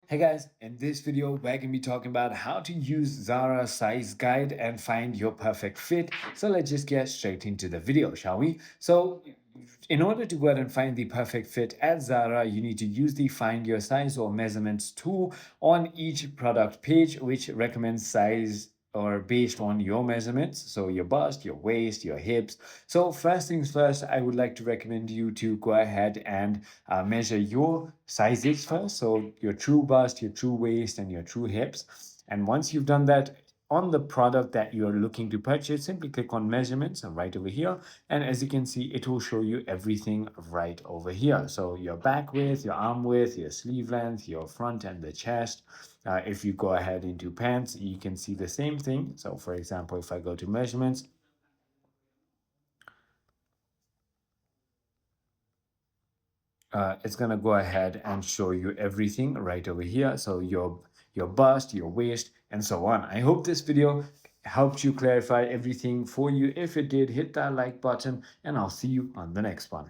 Hey guys, in this video, we're going to be talking about how to use Zara size guide and find your perfect fit. So let's just get straight into the video, shall we? So in order to go ahead and find the perfect fit at Zara, you need to use the find your size or measurements tool on each product page, which recommends size or based on your measurements, so your bust, your waist, your hips. So first things first, I would like to recommend you to go ahead and measure your sizes first, so your true bust, your true waist, and your true hips. And once you've done that, on the product that you're looking to purchase, simply click on measurements right over here. And as you can see, it will show you everything right over here. So your back width, your arm width, your sleeve length, your front and the chest. If you go ahead into pants, you can see the same thing. So for example, if I go to measurements, it's gonna go ahead and show you everything right over here. So your bust, your waist, and so on. I hope this video helped you clarify everything for you. If it did, hit that like button, and I'll see you on the next one.